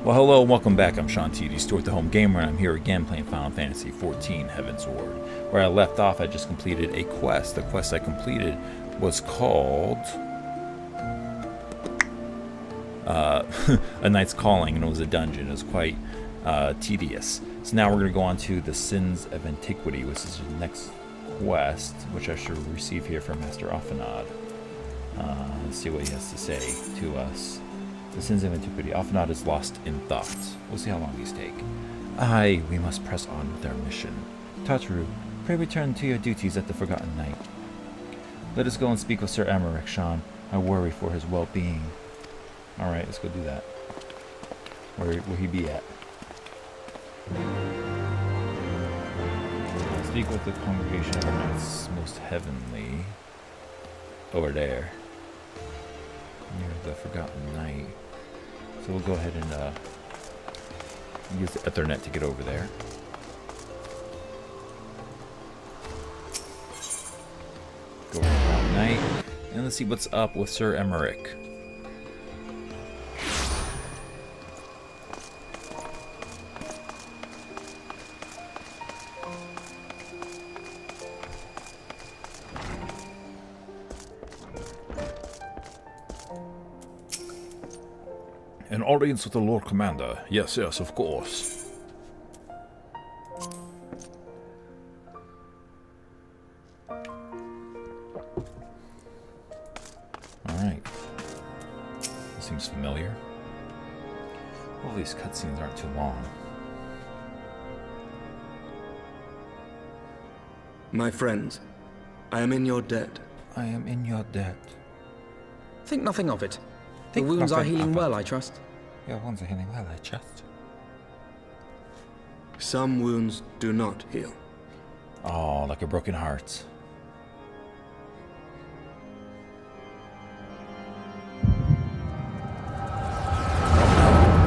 Well, hello and welcome back. I'm Sean T. Stuart, the home gamer, and I'm here again playing Final Fantasy XIV Heaven's Ward. Where I left off, I just completed a quest. The quest I completed was called A Knight's Calling, and it was a dungeon. It was quite tedious. So now we're going to go on to the Sins of Antiquity, which is the next quest, which I should receive here from Master Ophanad. Let's see what he has to say to us. The Sins of Antiquity. Ophanad is lost in thought. We'll see how long these take. Aye, we must press on with our mission. Tataru, pray return to your duties at the Forgotten Knight. Let us go and speak with Sir Amarek, Sean. I worry for his well-being. Alright, let's go do that. Where will he be at? I'll speak with the congregation of the Knights Most Heavenly. Over there. Near the Forgotten Knight. So we'll go ahead and use the Ethernet to get over there. Go over to the Forgotten Knight. And let's see what's up with Sir Amarek. An audience with the Lord Commander. Yes, of course. Alright. This seems familiar. Hopefully these cutscenes aren't too long. My friends, I am in your debt. I am in your debt. Think nothing of it. The Think wounds are nothing healing of it. well, I trust. Your wounds are healing well, I trust. Some wounds do not heal. Oh, like a broken heart.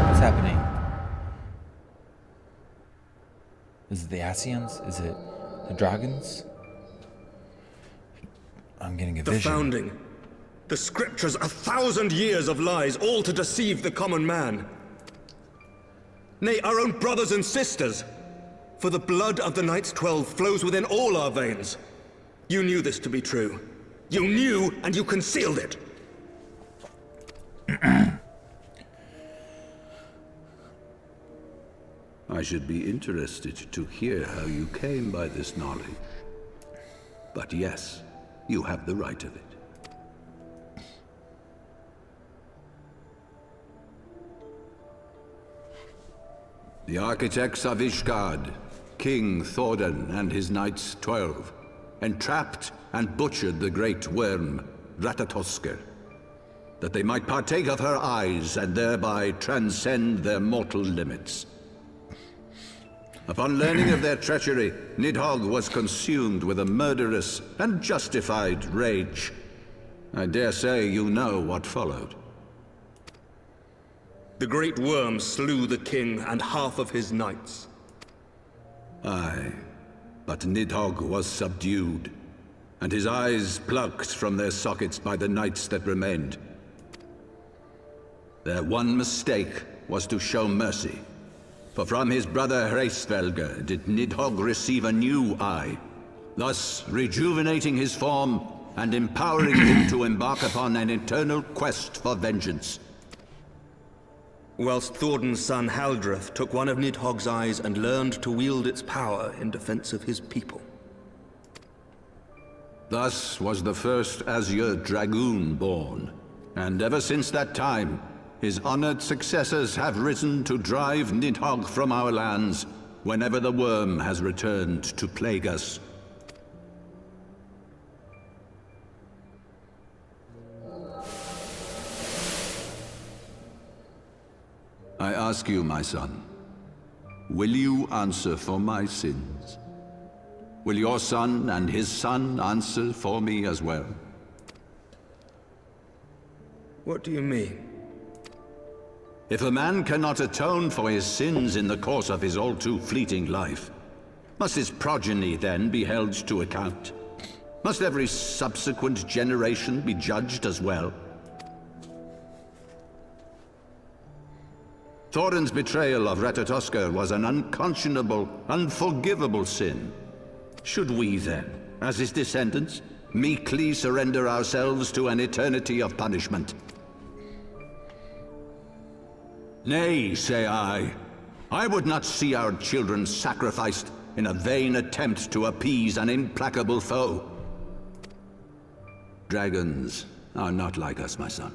What's happening? Is it the Asians? Is it the dragons? I'm getting a The vision. founding. The scriptures, 1,000 years of lies, all to deceive the common man. Nay, our own brothers and sisters. For the blood of the Knights 12 flows within all our veins. You knew this to be true. You knew, and you concealed it. I should be interested to hear how you came by this knowledge. But yes, you have the right of it. The architects of Ishgard, King Thordan and his Knights 12, entrapped and butchered the great worm, Ratatosker, that they might partake of her eyes and thereby transcend their mortal limits. Upon learning of their treachery, Nidhogg was consumed with a murderous and justified rage. I dare say you know what followed. The great worm slew the king and half of his knights. Aye, but Nidhogg was subdued, and his eyes plucked from their sockets by the knights that remained. Their one mistake was to show mercy, for from his brother Hreisvelger did Nidhogg receive a new eye, thus rejuvenating his form and empowering him to embark upon an eternal quest for vengeance. Whilst Thordan's son Haldreth took one of Nidhogg's eyes and learned to wield its power in defense of his people. Thus was the first Azure Dragoon born, and ever since that time, his honored successors have risen to drive Nidhogg from our lands whenever the worm has returned to plague us. I ask you, my son, will you answer for my sins? Will your son and his son answer for me as well? What do you mean? If a man cannot atone for his sins in the course of his all-too-fleeting life, must his progeny then be held to account? Must every subsequent generation be judged as well? Thorin's betrayal of Ratatoskr was an unconscionable, unforgivable sin. Should we then, as his descendants, meekly surrender ourselves to an eternity of punishment? Nay, say I. I would not see our children sacrificed in a vain attempt to appease an implacable foe. Dragons are not like us, my son.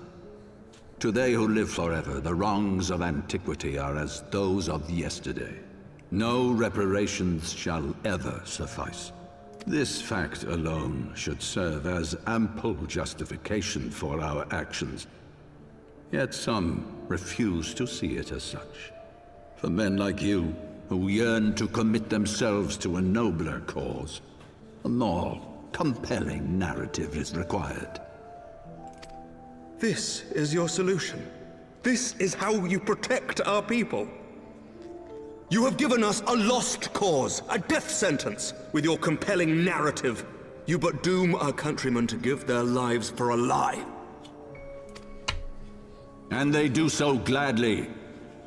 To they who live forever, the wrongs of antiquity are as those of yesterday. No reparations shall ever suffice. This fact alone should serve as ample justification for our actions. Yet some refuse to see it as such. For men like you, who yearn to commit themselves to a nobler cause, a more compelling narrative is required. This is your solution. This is how you protect our people. You have given us a lost cause, a death sentence. With your compelling narrative, you but doom our countrymen to give their lives for a lie. And they do so gladly.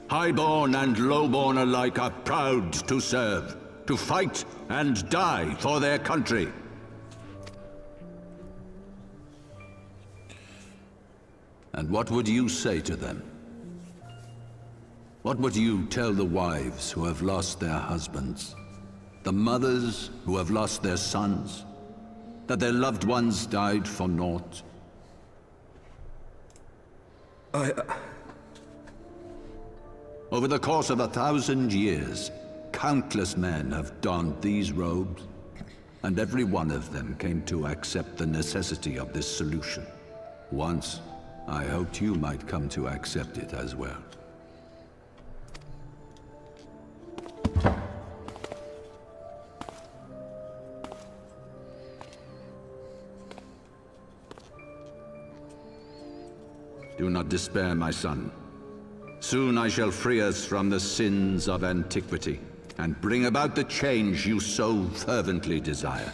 Highborn and lowborn alike are proud to serve, to fight and die for their country. And what would you say to them? What would you tell the wives who have lost their husbands? The mothers who have lost their sons? That their loved ones died for naught? Over the course of 1,000 years, countless men have donned these robes, and every one of them came to accept the necessity of this solution. Once, I hoped you might come to accept it as well. Do not despair, my son. Soon I shall free us from the sins of antiquity, and bring about the change you so fervently desire.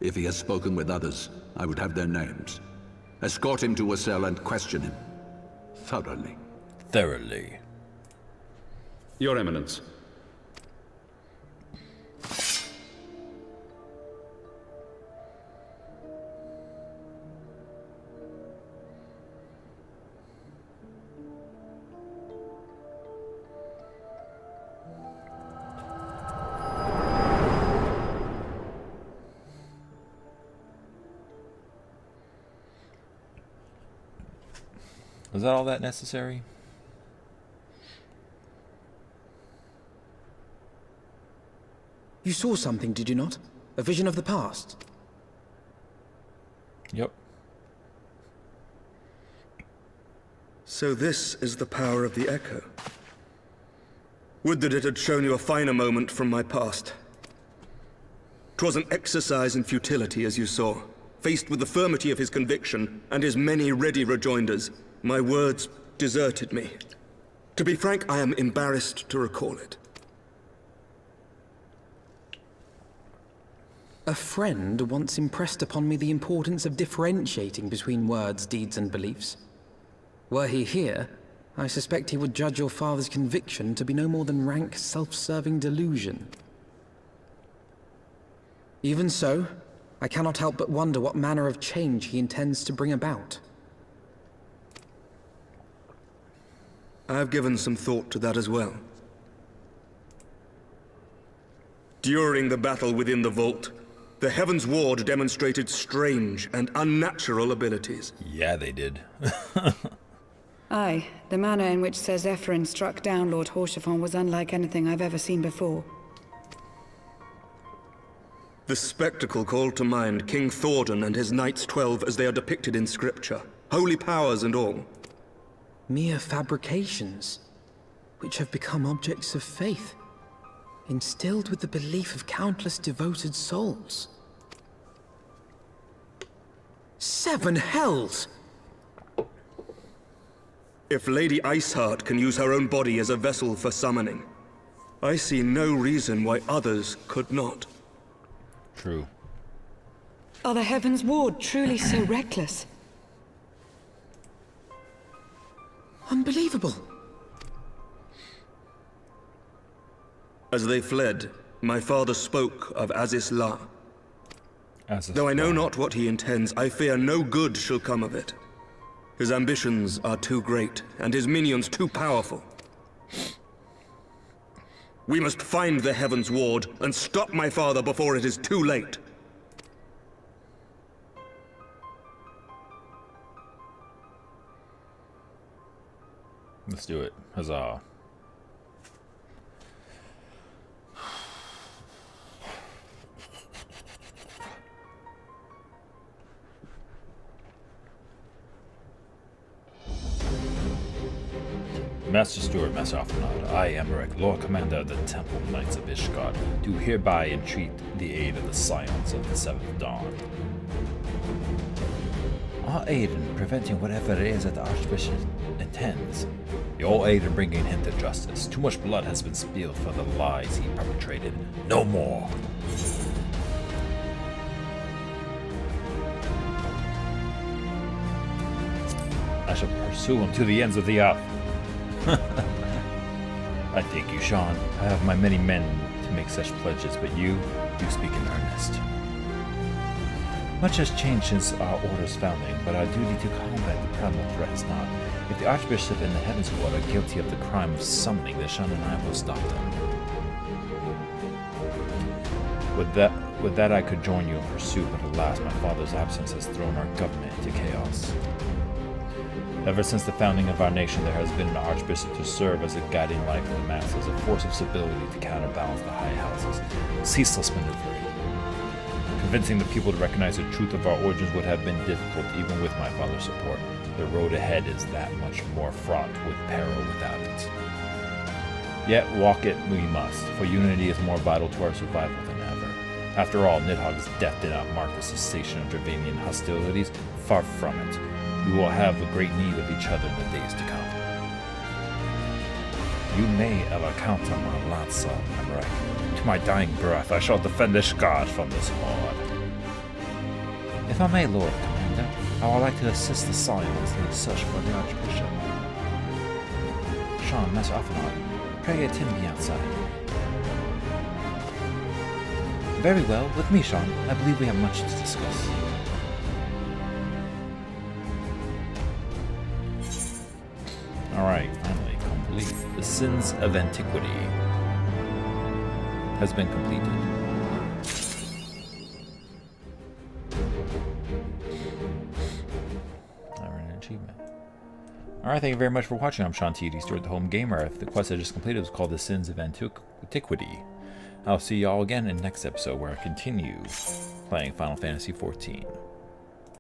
If he has spoken with others, I would have their names. Escort him to a cell and question him. Thoroughly. Thoroughly. Your Eminence. Was that all that necessary? You saw something, did you not? A vision of the past? Yep. So this is the power of the Echo. Would that it had shown you a finer moment from my past. 'Twas an exercise in futility, as you saw. Faced with the firmity of his conviction and his many ready rejoinders, my words deserted me. To be frank, I am embarrassed to recall it. A friend once impressed upon me the importance of differentiating between words, deeds, and beliefs. Were he here, I suspect he would judge your father's conviction to be no more than rank, self-serving delusion. Even so, I cannot help but wonder what manner of change he intends to bring about. I've given some thought to that as well. During the battle within the vault, the Heaven's Ward demonstrated strange and unnatural abilities. Yeah, they did. Aye, the manner in which Sir Zephyrin struck down Lord Horschiffon was unlike anything I've ever seen before. The spectacle called to mind King Thordan and his Knights 12 as they are depicted in scripture, holy powers and all. Mere fabrications, which have become objects of faith, instilled with the belief of countless devoted souls. 7 hells! If Lady Iceheart can use her own body as a vessel for summoning, I see no reason why others could not. True. Are the Heaven's Ward truly so reckless? Unbelievable. As they fled, my father spoke of Aziz La. Though I know not what he intends, I fear no good shall come of it. His ambitions are too great, and his minions too powerful. We must find the Heaven's Ward and stop my father before it is too late. Let's do it. Huzzah. Master Steward, Master Alphanod, I, Emmerich, Lord Commander of the Temple Knights of Ishgard, do hereby entreat the aid of the Scions of the Seventh Dawn. Our aid in preventing whatever it is that the Archbishop intends. Your aid in bringing him to justice. Too much blood has been spilled for the lies he perpetrated. No more. I shall pursue him to the ends of the earth. I thank you, Sean. I have my many men to make such pledges, but you speak in earnest. Much has changed since our order's founding, but our duty to combat the prevalent threat has not. If the Archbishop and the Heavens Ward are guilty of the crime of summoning, then Sean and I will stop them. With that I could join you in pursuit, but alas, my father's absence has thrown our government into chaos. Ever since the founding of our nation, there has been an archbishop to serve as a guiding light for the masses, a force of stability to counterbalance the high houses, ceaseless maneuvering. Convincing the people to recognize the truth of our origins would have been difficult, even with my father's support. The road ahead is that much more fraught with peril without it. Yet walk it we must, for unity is more vital to our survival than ever. After all, Nidhogg's death did not mark the cessation of Dravanian hostilities. Far from it. We will have a great need of each other in the days to come. You may ever count on my lance, Emmerich. To my dying breath, I shall defend Ishgard from this horde. If I may, Lord Commander, I would like to assist the Scions in the search for the Archbishop. Sean, Master Alphanod, pray attend me outside. Very well, with me, Sean. I believe we have much to discuss. Alright, finally complete. The Sins of Antiquity has been completed. An achievement. Alright, thank you very much for watching. I'm Sean T. Stewart, the Home Gamer. The quest I just completed was called The Sins of Antiquity. I'll see y'all again in the next episode where I continue playing Final Fantasy XIV.